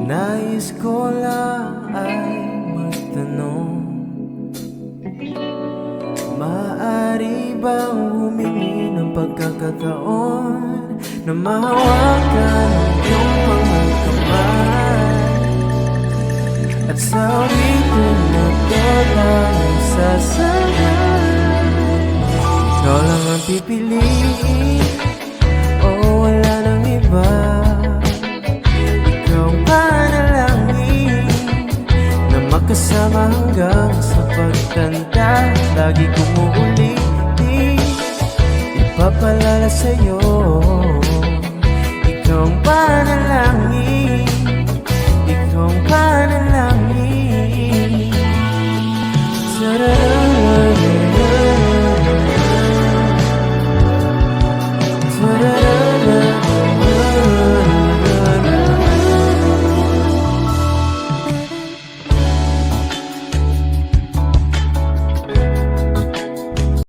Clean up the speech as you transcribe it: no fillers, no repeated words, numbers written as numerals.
Nais ko lang ay magtanong, maaari bang humingi ng pagkakataon na mahawakan ang iyong mga kamay, at sa ulitin na ito tayo sasabay. Ikaw lang ang pipiliin, o wala nang iba. Ikaw ang panalangin na makasama hanggang sa pagtanda. Lagi kong uulitin, ipapalala sa'yo. Ikaw ang panalangin, ikaw ang panalangin. Sarap